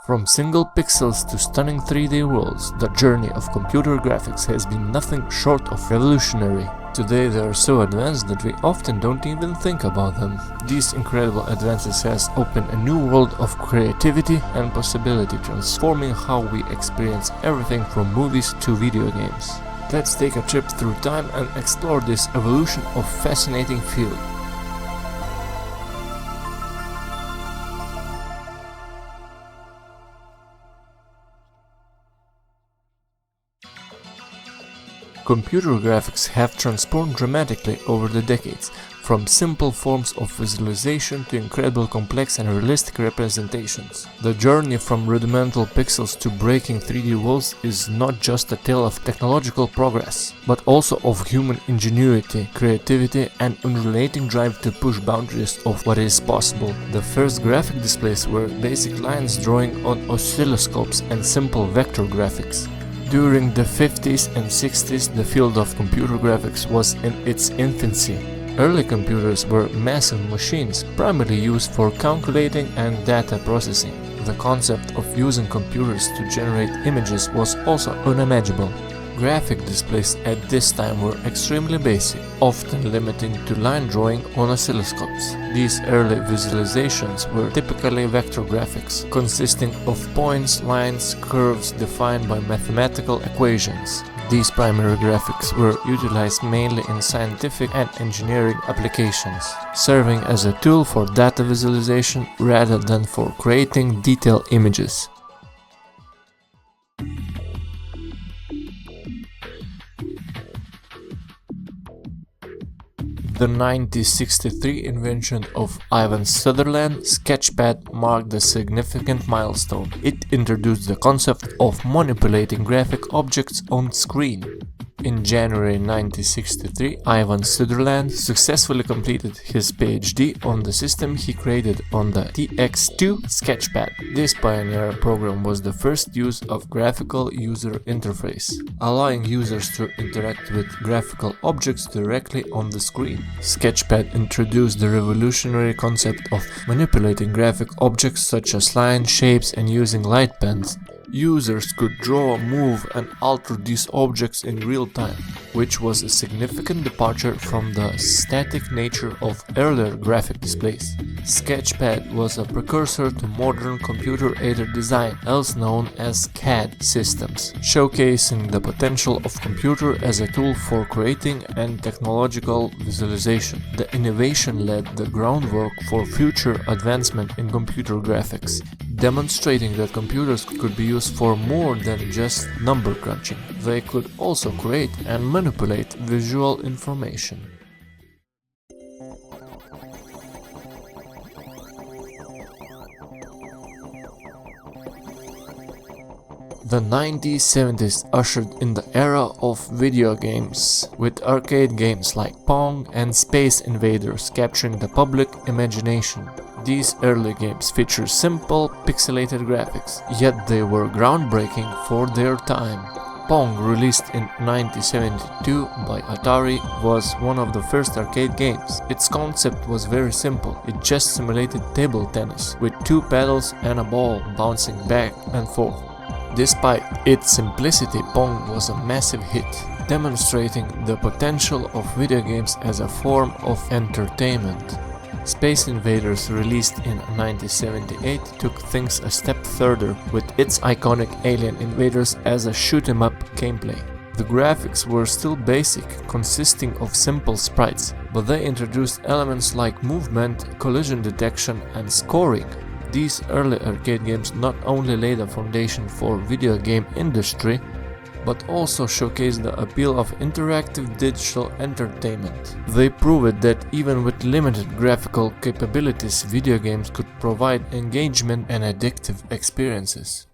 From single pixels to stunning 3D worlds, the journey of computer graphics has been nothing short of revolutionary. Today they are so advanced that we often don't even think about them. These incredible advances has opened a new world of creativity and possibility, transforming how we experience everything from movies to video games. Let's take a trip through time and explore this evolution of fascinating field. Computer graphics have transformed dramatically over the decades, from simple forms of visualization to incredible complex and realistic representations. The journey from rudimental pixels to breaking 3D worlds is not just a tale of technological progress, but also of human ingenuity, creativity, and unrelenting drive to push boundaries of what is possible. The first graphic displays were basic lines drawing on oscilloscopes and simple vector graphics. During the 50s and 60s, the field of computer graphics was in its infancy. Early computers were massive machines, primarily used for calculating and data processing. The concept of using computers to generate images was also unimaginable. Graphic displays at this time were extremely basic, often limiting to line drawing on oscilloscopes. These early visualizations were typically vector graphics, consisting of points, lines, curves defined by mathematical equations. These primary graphics were utilized mainly in scientific and engineering applications, serving as a tool for data visualization rather than for creating detailed images. The 1963 invention of Ivan Sutherland, Sketchpad, marked a significant milestone. It introduced the concept of manipulating graphic objects on screen. In January 1963, Ivan Sutherland successfully completed his PhD on the system he created on the TX2 Sketchpad. This pioneer program was the first use of graphical user interface, allowing users to interact with graphical objects directly on the screen. Sketchpad introduced the revolutionary concept of manipulating graphic objects such as lines, shapes, and using light pens. Users could draw, move, and alter these objects in real time, which was a significant departure from the static nature of earlier graphic displays. Sketchpad was a precursor to modern computer-aided design, else known as CAD systems, showcasing the potential of computer as a tool for creating and technological visualization. The innovation laid the groundwork for future advancement in computer graphics, demonstrating that computers could be used for more than just number crunching. They could also create and manipulate visual information. The 1970s ushered in the era of video games, with arcade games like Pong and Space Invaders capturing the public imagination. These early games featured simple, pixelated graphics, yet they were groundbreaking for their time. Pong, released in 1972 by Atari, was one of the first arcade games. Its concept was very simple. It just simulated table tennis, with two paddles and a ball bouncing back and forth. Despite its simplicity, Pong was a massive hit, demonstrating the potential of video games as a form of entertainment. Space Invaders, released in 1978, took things a step further with its iconic alien invaders as a shoot-'em-up gameplay. The graphics were still basic, consisting of simple sprites, but they introduced elements like movement, collision detection, and scoring. These early arcade games not only laid a foundation for video game industry, but also showcased the appeal of interactive digital entertainment. They proved that even with limited graphical capabilities, video games could provide engagement and addictive experiences.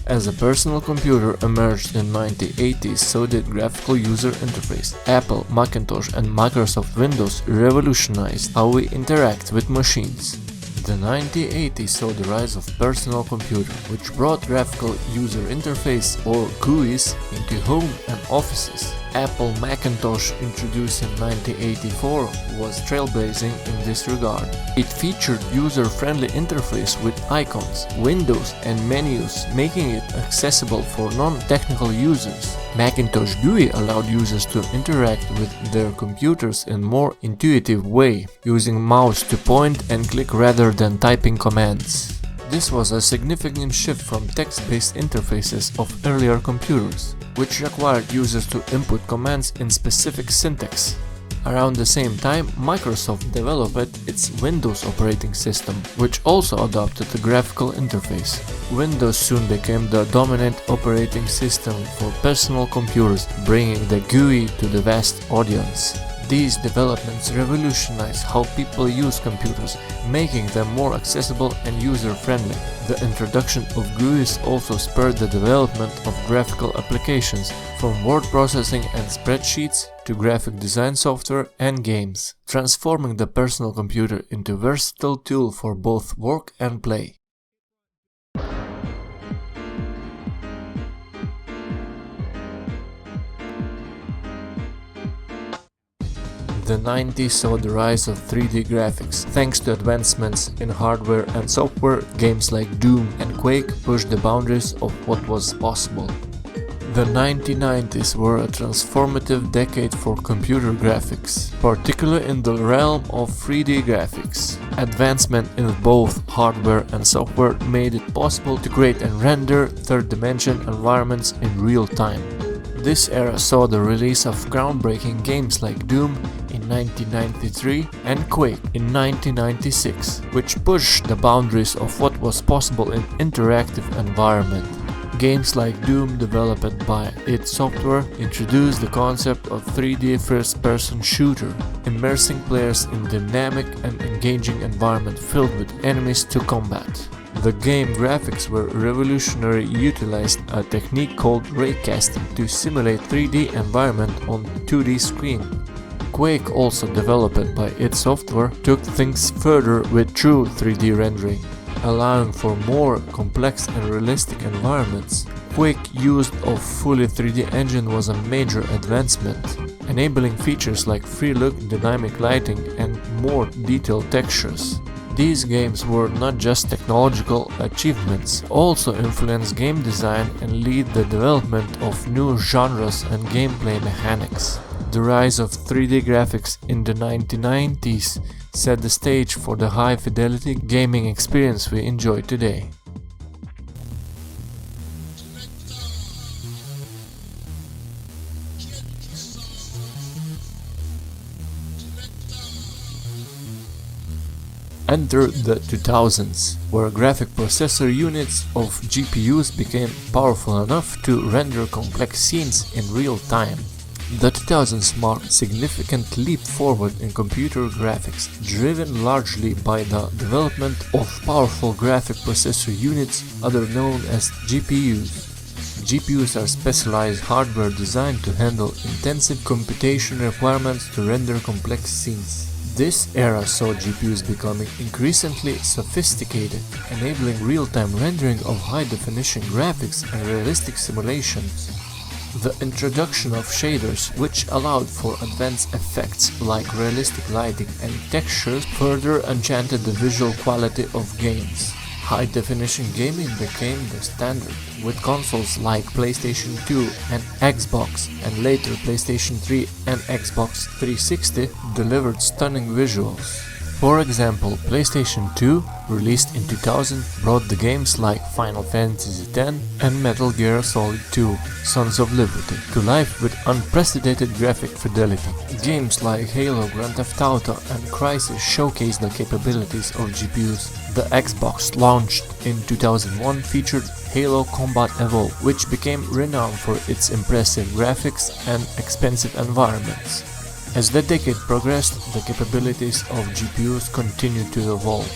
As a personal computer emerged in the 1980s, so did graphical user interface. Apple, Macintosh, and Microsoft Windows revolutionized how we interact with machines. The 1980s saw the rise of personal computer, which brought graphical user interface or GUIs into home and offices. Apple Macintosh, introduced in 1984, was trailblazing in this regard. It featured user-friendly interface with icons, windows and menus, making it accessible for non-technical users. Macintosh GUI allowed users to interact with their computers in a more intuitive way, using mouse to point and click rather than typing commands. This was a significant shift from text-based interfaces of earlier computers, which required users to input commands in specific syntax. Around the same time, Microsoft developed its Windows operating system, which also adopted the graphical interface. Windows soon became the dominant operating system for personal computers, bringing the GUI to the vast audience. These developments revolutionized how people use computers, making them more accessible and user-friendly. The introduction of GUIs also spurred the development of graphical applications, from word processing and spreadsheets to graphic design software and games, transforming the personal computer into a versatile tool for both work and play. The 90s saw the rise of 3D graphics. Thanks to advancements in hardware and software, games like Doom and Quake pushed the boundaries of what was possible. The 1990s were a transformative decade for computer graphics, particularly in the realm of 3D graphics. Advancement in both hardware and software made it possible to create and render third-dimension environments in real time. This era saw the release of groundbreaking games like Doom in 1993 and Quake in 1996, which pushed the boundaries of what was possible in interactive environment. Games like Doom, developed by id Software, introduced the concept of 3D first-person shooter, immersing players in dynamic and engaging environment filled with enemies to combat. The game graphics were revolutionary, utilized a technique called raycasting to simulate 3D environment on 2D screen. Quake, also developed by id Software, took things further with true 3D rendering, allowing for more complex and realistic environments. Quake use of fully 3D engine was a major advancement, enabling features like free look, dynamic lighting and more detailed textures. These games were not just technological achievements, also influenced game design and lead the development of new genres and gameplay mechanics. The rise of 3D graphics in the 1990s set the stage for the high-fidelity gaming experience we enjoy today. Enter the 2000s, where graphic processor units of GPUs became powerful enough to render complex scenes in real time. The 2000s marked a significant leap forward in computer graphics, driven largely by the development of powerful graphic processor units, otherwise known as GPUs. GPUs are specialized hardware designed to handle intensive computation requirements to render complex scenes. This era saw GPUs becoming increasingly sophisticated, enabling real-time rendering of high-definition graphics and realistic simulations. The introduction of shaders, which allowed for advanced effects like realistic lighting and textures, further enchanted the visual quality of games. High-definition gaming became the standard, with consoles like PlayStation 2 and Xbox, and later PlayStation 3 and Xbox 360 delivered stunning visuals. For example, PlayStation 2, released in 2000, brought the games like Final Fantasy X and Metal Gear Solid 2: Sons of Liberty to life with unprecedented graphic fidelity. Games like Halo, Grand Theft Auto and Crysis showcased the capabilities of GPUs. The Xbox, launched in 2001, featured Halo Combat Evolved, which became renowned for its impressive graphics and expensive environments. As the decade progressed, the capabilities of GPUs continued to evolve.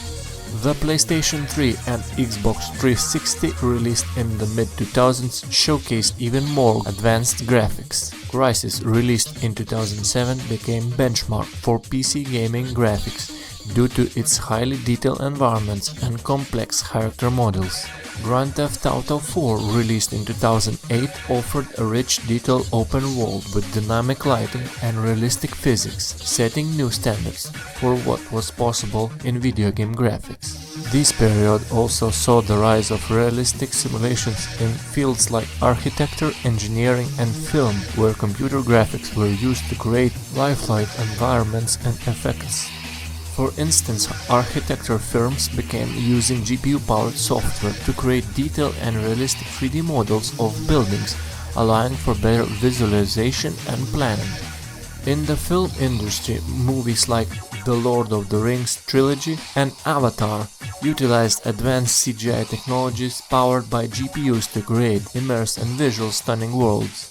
The PlayStation 3 and Xbox 360, released in the mid-2000s, showcased even more advanced graphics. Crysis, released in 2007, became benchmark for PC gaming graphics due to its highly detailed environments and complex character models. Grand Theft Auto 4, released in 2008, offered a rich, detailed open world with dynamic lighting and realistic physics, setting new standards for what was possible in video game graphics. This period also saw the rise of realistic simulations in fields like architecture, engineering, and film, where computer graphics were used to create lifelike environments and effects. For instance, architecture firms began using GPU-powered software to create detailed and realistic 3D models of buildings, allowing for better visualization and planning. In the film industry, movies like The Lord of the Rings trilogy and Avatar utilized advanced CGI technologies powered by GPUs to create immersive and visual stunning worlds.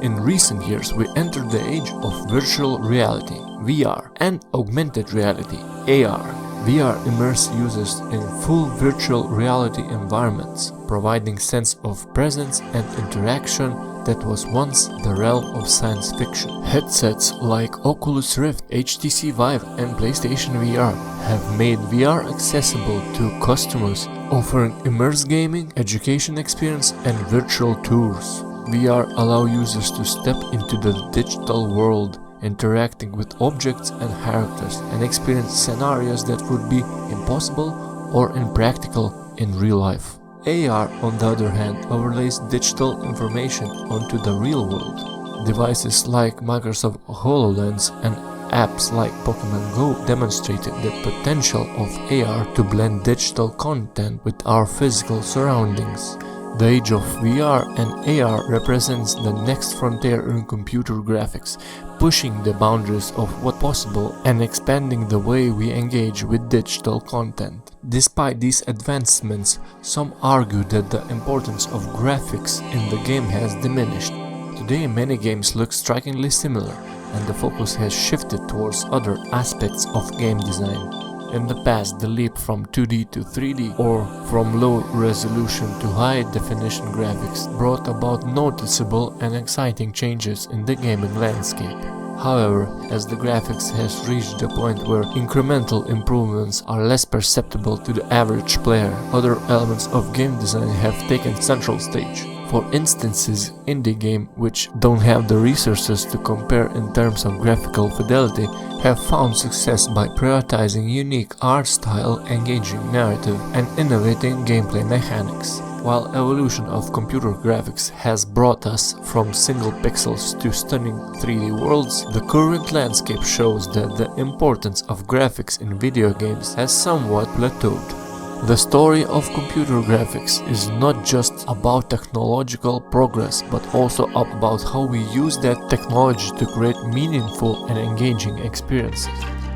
In recent years, we entered the age of virtual reality, VR, and augmented reality, AR. VR immerses users in full virtual reality environments, providing sense of presence and interaction that was once the realm of science fiction. Headsets like Oculus Rift, HTC Vive, and PlayStation VR have made VR accessible to customers, offering immersive gaming, education experience, and virtual tours. VR allows users to step into the digital world, interacting with objects and characters, and experience scenarios that would be impossible or impractical in real life. AR, on the other hand, overlays digital information onto the real world. Devices like Microsoft HoloLens and apps like Pokemon Go demonstrated the potential of AR to blend digital content with our physical surroundings. The age of VR and AR represents the next frontier in computer graphics, pushing the boundaries of what's possible and expanding the way we engage with digital content. Despite these advancements, some argue that the importance of graphics in the game has diminished. Today, many games look strikingly similar, and the focus has shifted towards other aspects of game design. In the past, the leap from 2D to 3D or from low resolution to high definition graphics brought about noticeable and exciting changes in the gaming landscape. However, as the graphics has reached a point where incremental improvements are less perceptible to the average player, other elements of game design have taken central stage. For instances, indie games which don't have the resources to compare in terms of graphical fidelity have found success by prioritizing unique art style, engaging narrative, and innovating gameplay mechanics. While evolution of computer graphics has brought us from single pixels to stunning 3D worlds, the current landscape shows that the importance of graphics in video games has somewhat plateaued. The story of computer graphics is not just about technological progress, but also about how we use that technology to create meaningful and engaging experiences.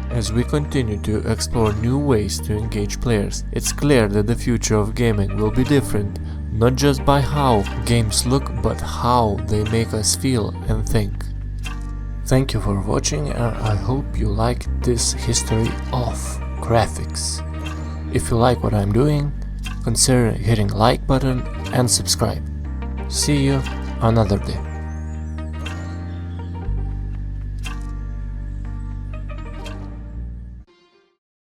As we continue to explore new ways to engage players, it's clear that the future of gaming will be different, not just by how games look, but how they make us feel and think. Thank you for watching, and I hope you like this history of graphics. If you like what I'm doing, consider hitting like button and subscribe. See you another day.